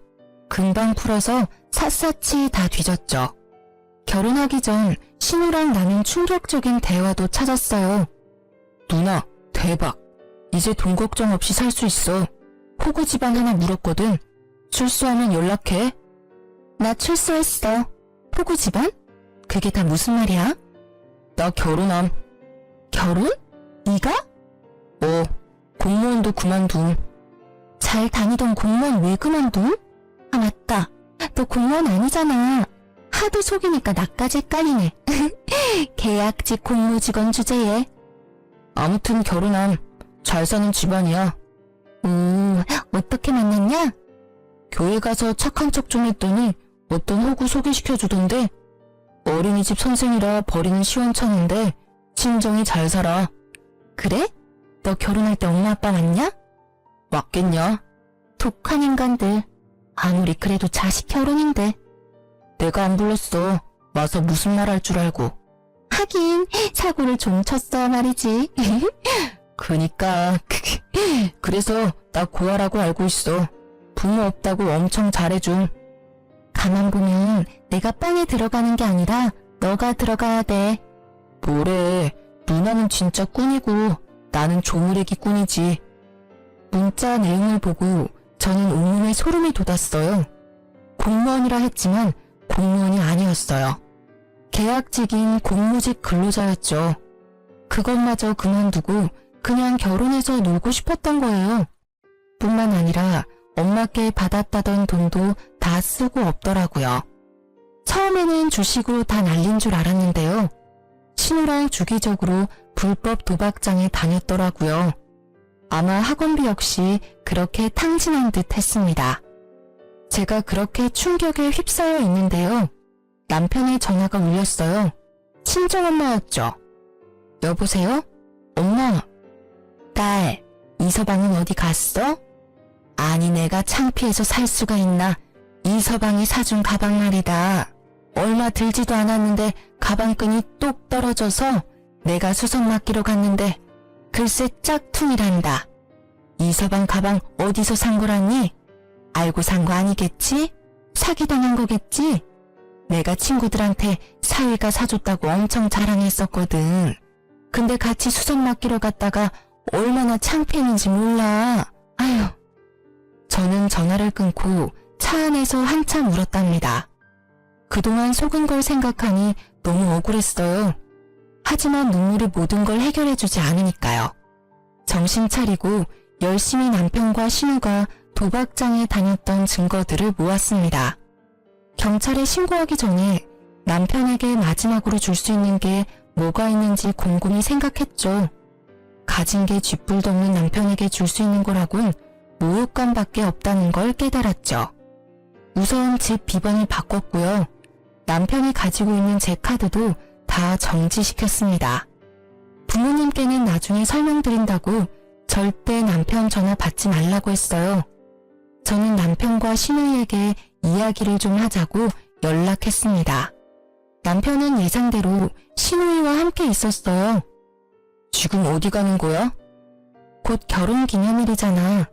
금방 풀어서 샅샅이 다 뒤졌죠. 결혼하기 전 신우랑 나눈 충격적인 대화도 찾았어요. 누나, 대박. 이제 돈 걱정 없이 살 수 있어. 호구 집안 하나 물었거든. 출소하면 연락해. 나 출소했어. 호구 집안? 그게 다 무슨 말이야? 나 결혼함. 결혼? 네가? 공무원도 그만둠. 잘 다니던 공무원 왜 그만둠? 아 맞다. 너 공무원 아니잖아. 하도 속이니까 나까지 헷갈리네. 계약직 공무직원 주제에. 아무튼 결혼함. 잘 사는 집안이야. 어떻게 만났냐? 교회 가서 착한 척 좀 했더니 어떤 호구 소개시켜주던데 어린이집 선생이라 버리는 시원찮은데 친정이 잘 살아. 그래? 너 결혼할 때 엄마 아빠 맞냐? 맞겠냐? 독한 인간들. 아무리 그래도 자식 결혼인데. 내가 안 불렀어. 와서 무슨 말 할 줄 알고. 하긴 사고를 좀 쳤어 말이지. 그니까 그래서 나 고아라고 알고 있어. 부모 없다고 엄청 잘해줌. 가만 보면 내가 빵에 들어가는 게 아니라 너가 들어가야 돼. 뭐래. 누나는 진짜 꾼이고 나는 조무래기 꾼이지. 문자 내용을 보고 저는 온몸에 소름이 돋았어요. 공무원이라 했지만 공무원이 아니었어요. 계약직인 공무직 근로자였죠. 그것마저 그만두고 그냥 결혼해서 놀고 싶었던 거예요. 뿐만 아니라 엄마께 받았다던 돈도 다 쓰고 없더라고요. 처음에는 주식으로 다 날린 줄 알았는데요. 신우랑 주기적으로 불법 도박장에 다녔더라고요. 아마 학원비 역시 그렇게 탕진한 듯 했습니다. 제가 그렇게 충격에 휩싸여 있는데요. 남편의 전화가 울렸어요. 친정엄마였죠. 여보세요? 엄마. 딸, 이서방은 어디 갔어? 아니 내가 창피해서 살 수가 있나. 이서방이 사준 가방 말이다. 얼마 들지도 않았는데 가방끈이 똑 떨어져서 내가 수선 맡기러 갔는데 글쎄 짝퉁이란다. 이서방 가방 어디서 산 거라니? 알고 산 거 아니겠지? 사기당한 거겠지? 내가 친구들한테 사위가 사줬다고 엄청 자랑했었거든. 근데 같이 수선 맡기러 갔다가 얼마나 창피했는지 몰라. 아휴. 저는 전화를 끊고 차 안에서 한참 울었답니다. 그동안 속은 걸 생각하니 너무 억울했어요. 하지만 눈물이 모든 걸 해결해주지 않으니까요. 정신 차리고 열심히 남편과 신우가 도박장에 다녔던 증거들을 모았습니다. 경찰에 신고하기 전에 남편에게 마지막으로 줄 수 있는 게 뭐가 있는지 곰곰이 생각했죠. 가진 게 쥐뿔도 없는 남편에게 줄 수 있는 거라곤 모욕감밖에 없다는 걸 깨달았죠. 우선 집 비번을 바꿨고요. 남편이 가지고 있는 제 카드도 다 정지시켰습니다. 부모님께는 나중에 설명드린다고 절대 남편 전화 받지 말라고 했어요. 저는 남편과 신우이에게 이야기를 좀 하자고 연락했습니다. 남편은 예상대로 신우이와 함께 있었어요. 지금 어디 가는 거야? 곧 결혼 기념일이잖아.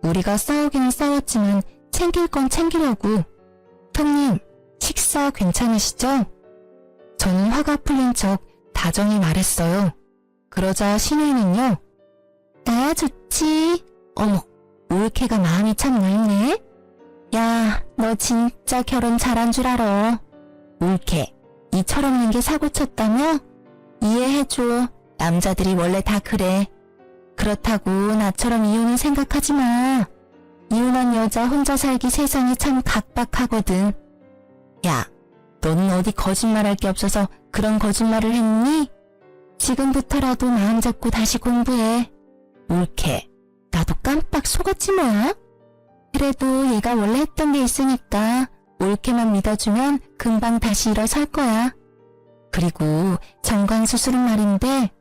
우리가 싸우기는 싸웠지만 챙길 건 챙기려고. 형님, 식사 괜찮으시죠? 저는 화가 풀린 척 다정히 말했어요. 그러자 신우이는요. 나야 좋지. 어머, 올케가 마음이 참 넓네. 야, 너 진짜 결혼 잘한 줄 알아. 올케, 이 철없는 게 사고쳤다며? 이해해줘. 남자들이 원래 다 그래. 그렇다고 나처럼 이혼을 생각하지 마. 이혼한 여자 혼자 살기 세상이 참 각박하거든. 야, 너는 어디 거짓말할 게 없어서 그런 거짓말을 했니? 지금부터라도 마음 잡고 다시 공부해. 올케, 나도 깜빡 속았지 뭐야? 그래도 얘가 원래 했던 게 있으니까 올케만 믿어주면 금방 다시 일어설 거야. 그리고 정관수술은 말인데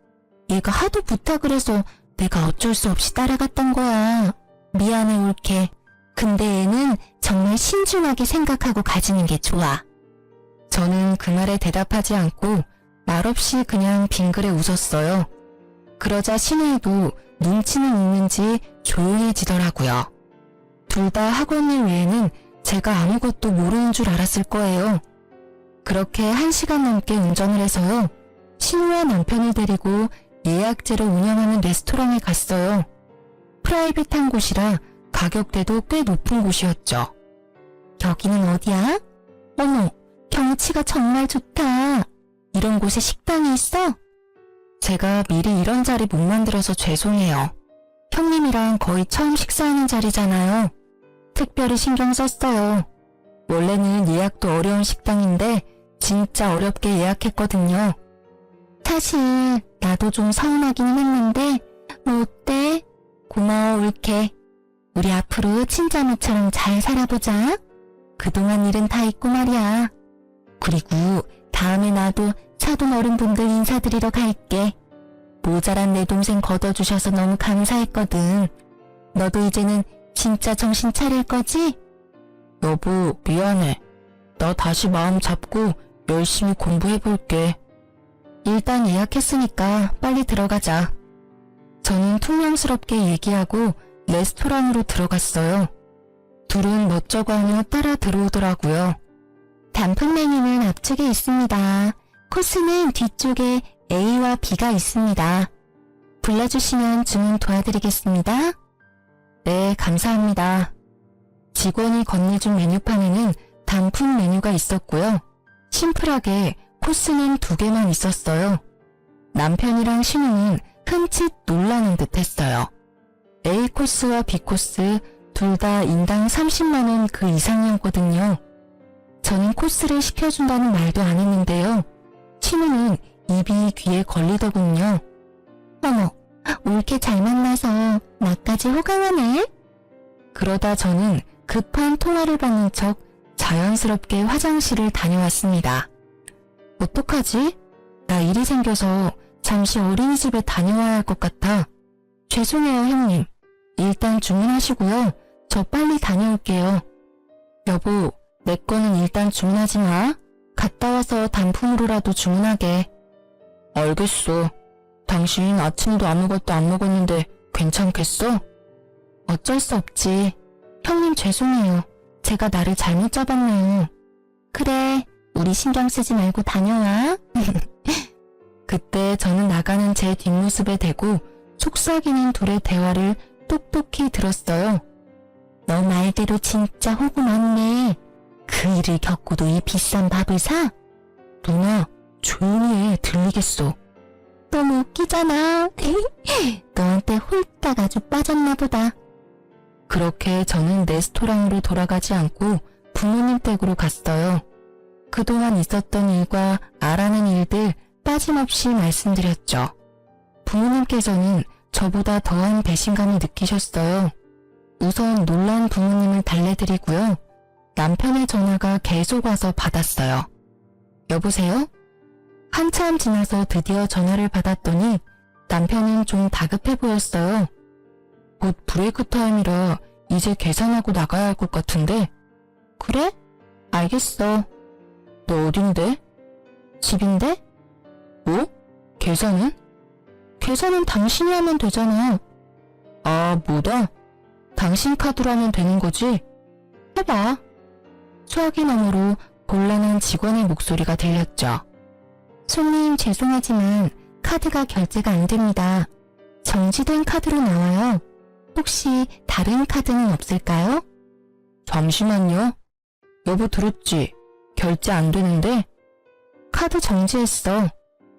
얘가 하도 부탁을 해서 내가 어쩔 수 없이 따라갔던 거야. 미안해 올케. 근데 얘는 정말 신중하게 생각하고 가지는 게 좋아. 저는 그 말에 대답하지 않고 말없이 그냥 빙그레 웃었어요. 그러자 신우이도 눈치는 있는지 조용해지더라고요. 둘 다 학원일 외에는 제가 아무것도 모르는 줄 알았을 거예요. 그렇게 1시간 넘게 운전을 해서요. 신우와 남편을 데리고 예약제로 운영하는 레스토랑에 갔어요. 프라이빗한 곳이라 가격대도 꽤 높은 곳이었죠. 여기는 어디야? 어머, 경치가 정말 좋다. 이런 곳에 식당이 있어? 제가 미리 이런 자리 못 만들어서 죄송해요. 형님이랑 거의 처음 식사하는 자리잖아요. 특별히 신경 썼어요. 원래는 예약도 어려운 식당인데 진짜 어렵게 예약했거든요. 사실 나도 좀 서운하기는 했는데 뭐 어때? 고마워 올케. 우리 앞으로 친자매처럼 잘 살아보자. 그동안 일은 다 있고 말이야. 그리고 다음에 나도 차돈 어른분들 인사드리러 갈게. 모자란 내 동생 걷어주셔서 너무 감사했거든. 너도 이제는 진짜 정신 차릴 거지? 여보, 미안해. 나 다시 마음 잡고 열심히 공부해볼게. 일단 예약했으니까 빨리 들어가자. 저는 퉁명스럽게 얘기하고 레스토랑으로 들어갔어요. 둘은 멋쩍어 하며 따라 들어오더라고요. 단품 메뉴는 앞쪽에 있습니다. 코스는 뒤쪽에 A와 B가 있습니다. 불러주시면 주문 도와드리겠습니다. 네, 감사합니다. 직원이 건네준 메뉴판에는 단품 메뉴가 있었고요. 심플하게 코스는 2개만 있었어요. 남편이랑 신우는 흠칫 놀라는 듯 했어요. A 코스와 B 코스 둘 다 인당 30만원 그 이상이었거든요. 저는 코스를 시켜준다는 말도 안 했는데요. 신우는 입이 귀에 걸리더군요. 어머, 올케 잘 만나서 나까지 호강하네. 그러다 저는 급한 통화를 받는 척 자연스럽게 화장실을 다녀왔습니다. 어떡하지? 나 일이 생겨서 잠시 어린이집에 다녀와야 할 것 같아. 죄송해요 형님. 일단 주문하시고요. 저 빨리 다녀올게요. 여보, 내 거는 일단 주문하지 마. 갔다 와서 단품으로라도 주문하게. 알겠어. 당신 아침도 아무것도 안 먹었는데 괜찮겠어? 어쩔 수 없지. 형님 죄송해요. 제가 나를 잘못 잡았네요. 그래, 우리 신경 쓰지 말고 다녀와. 그때 저는 나가는 제 뒷모습에 대고 속삭이는 둘의 대화를 똑똑히 들었어요. 너 말대로 진짜 호구 많네. 그 일을 겪고도 이 비싼 밥을 사? 누나, 조용히 해. 들리겠어. 너무 웃기잖아. 너한테 홀딱 아주 빠졌나 보다. 그렇게 저는 레스토랑으로 돌아가지 않고 부모님 댁으로 갔어요. 그동안 있었던 일과 알아낸 일들 빠짐없이 말씀드렸죠. 부모님께서는 저보다 더한 배신감을 느끼셨어요. 우선 놀란 부모님을 달래드리고요. 남편의 전화가 계속 와서 받았어요. 여보세요? 한참 지나서 드디어 전화를 받았더니 남편은 좀 다급해 보였어요. 곧 브레이크 타임이라 이제 계산하고 나가야 할 것 같은데. 그래? 알겠어. 너 어딘데? 집인데? 뭐? 계산은? 계산은 당신이 하면 되잖아. 아, 뭐다? 당신 카드로 하면 되는 거지? 해봐. 수화기 너머로 곤란한 직원의 목소리가 들렸죠. 손님 죄송하지만 카드가 결제가 안 됩니다. 정지된 카드로 나와요. 혹시 다른 카드는 없을까요? 잠시만요. 여보 들었지? 결제 안 되는데? 카드 정지했어.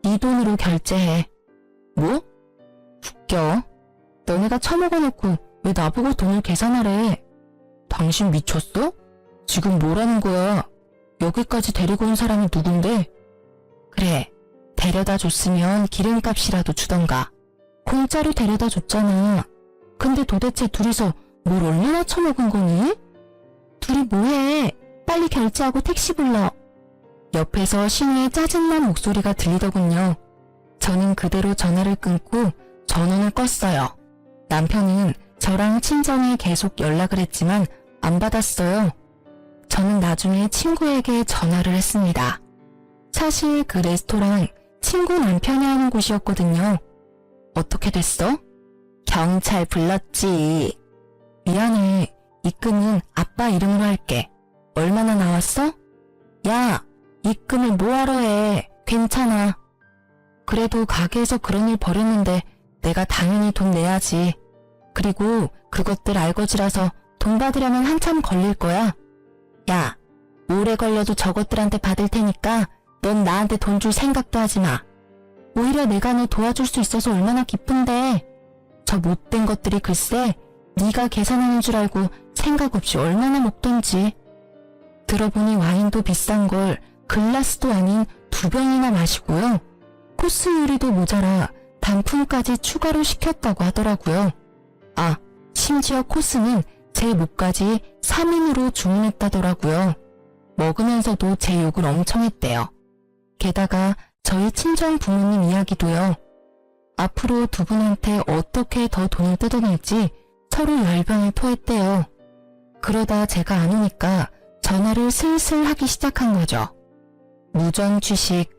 이 돈으로 결제해. 뭐? 웃겨. 너네가 처먹어놓고 왜 나보고 돈을 계산하래? 당신 미쳤어? 지금 뭐라는 거야? 여기까지 데리고 온 사람이 누군데? 그래, 데려다 줬으면 기름값이라도 주던가. 공짜로 데려다 줬잖아. 근데 도대체 둘이서 뭘 얼마나 처먹은 거니? 둘이 뭐해? 빨리 결제하고 택시 불러. 옆에서 신우의 짜증난 목소리가 들리더군요. 저는 그대로 전화를 끊고 전원을 껐어요. 남편은 저랑 친정에 계속 연락을 했지만 안 받았어요. 저는 나중에 친구에게 전화를 했습니다. 사실 그 레스토랑 친구 남편이 하는 곳이었거든요. 어떻게 됐어? 경찰 불렀지. 미안해. 입금은 아빠 이름으로 할게. 얼마나 나왔어? 야, 입금을 뭐하러 해. 괜찮아. 그래도 가게에서 그런 일 벌였는데 내가 당연히 돈 내야지. 그리고 그것들 알거지라서 돈 받으려면 한참 걸릴 거야. 야, 오래 걸려도 저것들한테 받을 테니까 넌 나한테 돈 줄 생각도 하지 마. 오히려 내가 너 도와줄 수 있어서 얼마나 기쁜데. 저 못된 것들이 글쎄 네가 계산하는 줄 알고 생각 없이 얼마나 먹던지. 들어보니 와인도 비싼 걸 글라스도 아닌 2병이나 마시고요. 코스 요리도 모자라 단품까지 추가로 시켰다고 하더라고요. 아, 심지어 코스는 제 몫까지 3인으로 주문했다더라고요. 먹으면서도 제 욕을 엄청 했대요. 게다가 저희 친정 부모님 이야기도요. 앞으로 두 분한테 어떻게 더 돈을 뜯어낼지 서로 열변을 토했대요. 그러다 제가 안 오니까 전화를 슬슬 하기 시작한 거죠. 무전 취식.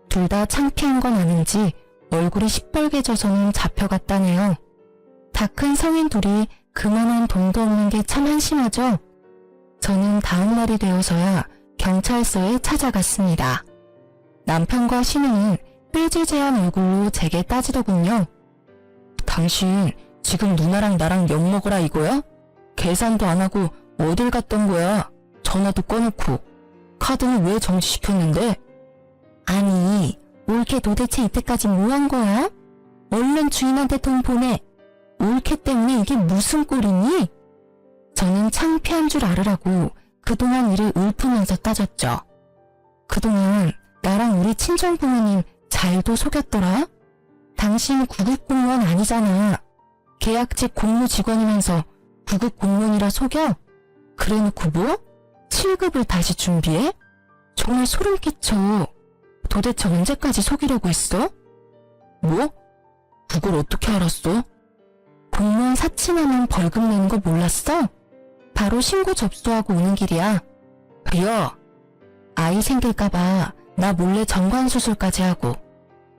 둘 다 창피한 건 아닌지 얼굴이 시뻘개져서는 잡혀갔다네요. 다 큰 성인 둘이 그만한 돈도 없는 게 참 한심하죠. 저는 다음 날이 되어서야 경찰서에 찾아갔습니다. 남편과 신우는 삐지재한 얼굴로 제게 따지더군요. 당신 지금 누나랑 나랑 엿먹으라 이거야? 계산도 안 하고 어딜 갔던 거야? 전화도 꺼놓고. 카드는 왜 정지시켰는데? 아니, 올케 도대체 이때까지 뭐 한 거야? 얼른 주인한테 돈 보내. 올케 때문에 이게 무슨 꼴이니? 저는 창피한 줄 알으라고 그동안 일을 읊으면서 따졌죠. 그동안 나랑 우리 친정 부모님 잘도 속였더라? 당신 구급공무원 아니잖아. 계약직 공무직원이면서 구급공무원이라 속여? 그래놓고 뭐? 7급을 다시 준비해? 정말 소름 끼쳐. 도대체 언제까지 속이려고 했어? 뭐? 그걸 어떻게 알았어? 공무원 사칭하면 벌금 내는 거 몰랐어? 바로 신고 접수하고 오는 길이야. 야! 아이 생길까봐 나 몰래 정관수술까지 하고.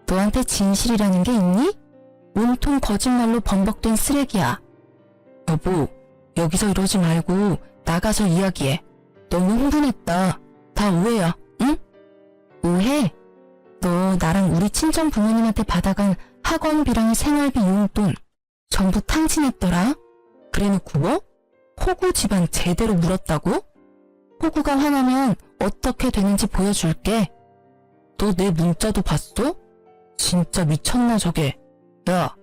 너한테 진실이라는 게 있니? 온통 거짓말로 범벅된 쓰레기야. 여보, 여기서 이러지 말고 나가서 이야기해. 너무 흥분했다. 다 오해야, 응? 오해? 너 나랑 우리 친정 부모님한테 받아간 학원비랑 생활비 용돈 전부 탕진했더라? 그래놓고 뭐? 호구 집안 제대로 물었다고? 호구가 화나면 어떻게 되는지 보여줄게. 너 내 문자도 봤어? 진짜 미쳤나 저게. 야,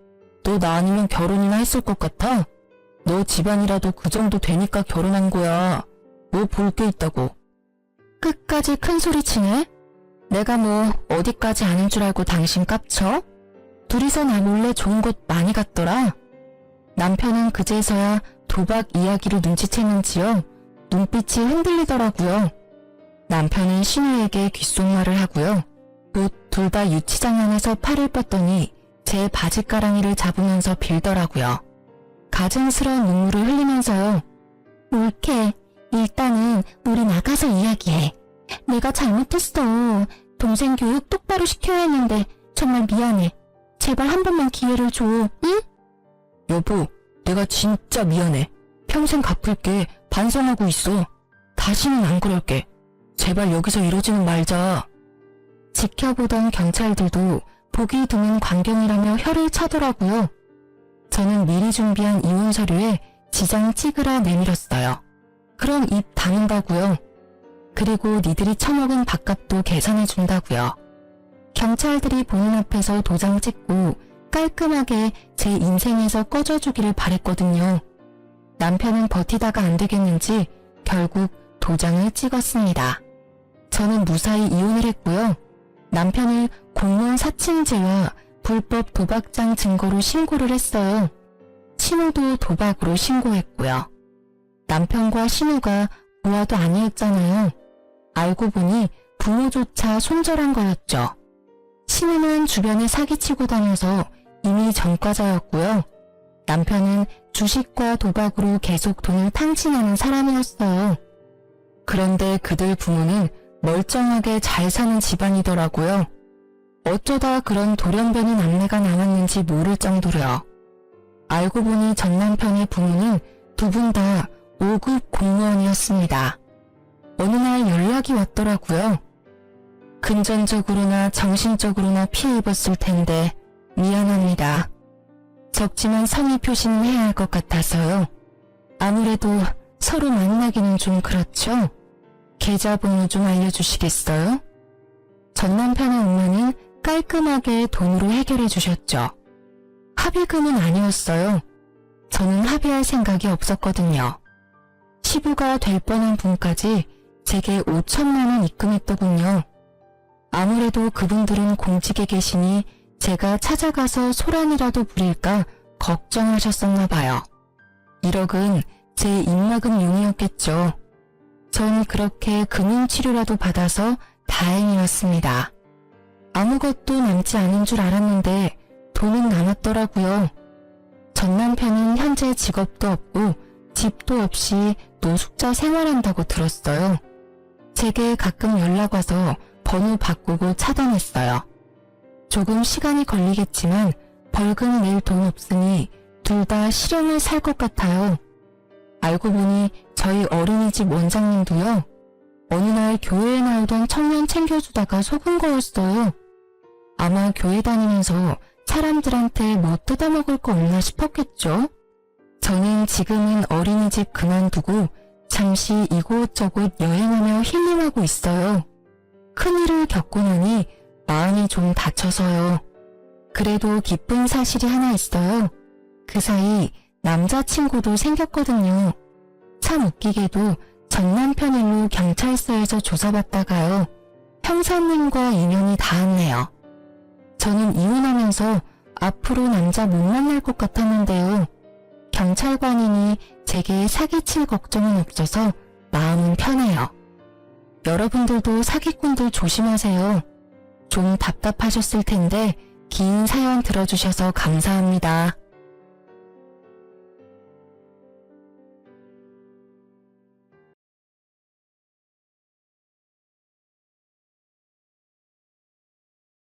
너 나 아니면 결혼이나 했을 것 같아? 너 집안이라도 그 정도 되니까 결혼한 거야. 뭐 볼 게 있다고. 끝까지 큰 소리 치네? 내가 뭐 어디까지 아는 줄 알고 당신 깝쳐? 둘이서 나 몰래 좋은 곳 많이 갔더라. 남편은 그제서야 도박 이야기로 눈치챘는지요. 눈빛이 흔들리더라고요. 남편은 신우에게 귓속말을 하고요. 곧 둘 다 유치장 안에서 팔을 뻗더니 제 바지가랑이를 잡으면서 빌더라고요. 가증스러운 눈물을 흘리면서요. 올케, 일단은 우리 나가서 이야기해. 내가 잘못했어. 동생 교육 똑바로 시켜야 했는데 정말 미안해. 제발 한 번만 기회를 줘, 응? 여보, 내가 진짜 미안해. 평생 갚을게. 반성하고 있어. 다시는 안 그럴게. 제발 여기서 이러지는 말자. 지켜보던 경찰들도 보기 드문 광경이라며 혀를 차더라고요. 저는 미리 준비한 이혼 서류에 지장 찍으라 내밀었어요. 그럼 입 다문다고요. 그리고 니들이 처먹은 밥값도 계산해준다고요. 경찰들이 보는 앞에서 도장 찍고 깔끔하게 제 인생에서 꺼져주기를 바랬거든요. 남편은 버티다가 안 되겠는지 결국 도장을 찍었습니다. 저는 무사히 이혼을 했고요. 남편을 공무원 사칭죄와 불법 도박장 증거로 신고를 했어요. 신우도 도박으로 신고했고요. 남편과 신우가 부하도 아니었잖아요. 알고 보니 부모조차 손절한 거였죠. 신우는 주변에 사기치고 다녀서 이미 전과자였고요. 남편은 주식과 도박으로 계속 돈을 탕진하는 사람이었어요. 그런데 그들 부모는 멀쩡하게 잘 사는 집안이더라고요. 어쩌다 그런 돌연변이 남매가 나왔는지 모를 정도로요. 알고 보니 전 남편의 부모는 두 분 다 5급 공무원이었습니다. 어느 날 연락이 왔더라고요. 금전적으로나 정신적으로나 피해 입었을 텐데 미안합니다. 적지만 성의 표시는 해야 할 것 같아서요. 아무래도 서로 만나기는 좀 그렇죠? 계좌번호 좀 알려주시겠어요? 전 남편의 엄마는 깔끔하게 돈으로 해결해 주셨죠. 합의금은 아니었어요. 저는 합의할 생각이 없었거든요. 시부가 될 뻔한 분까지 제게 5천만 원 입금했더군요. 아무래도 그분들은 공직에 계시니 제가 찾아가서 소란이라도 부릴까 걱정하셨었나 봐요. 1억은 제 입막음 용이었겠죠. 전 그렇게 금융치료라도 받아서 다행이었습니다. 아무것도 남지 않은 줄 알았는데 돈은 남았더라고요. 전 남편은 현재 직업도 없고 집도 없이 노숙자 생활한다고 들었어요. 제게 가끔 연락 와서 번호 바꾸고 차단했어요. 조금 시간이 걸리겠지만 벌금 낼 돈 없으니 둘 다 실형을 살 것 같아요. 알고 보니 저희 어린이집 원장님도요. 어느 날 교회에 나오던 청년 챙겨주다가 속은 거였어요. 아마 교회 다니면서 사람들한테 뭐 뜯어먹을 거 없나 싶었겠죠. 저는 지금은 어린이집 그만두고 잠시 이곳저곳 여행하며 힐링하고 있어요. 큰일을 겪고 나니 마음이 좀 다쳐서요. 그래도 기쁜 사실이 하나 있어요. 그 사이 남자친구도 생겼거든요. 참 웃기게도 전 남편 일로 경찰서에서 조사받다가요. 형사님과 인연이 닿았네요. 저는 이혼하면서 앞으로 남자 못 만날 것 같았는데요. 경찰관이니 제게 사기칠 걱정은 없어서 마음은 편해요. 여러분들도 사기꾼들 조심하세요. 좀 답답하셨을 텐데 긴 사연 들어주셔서 감사합니다.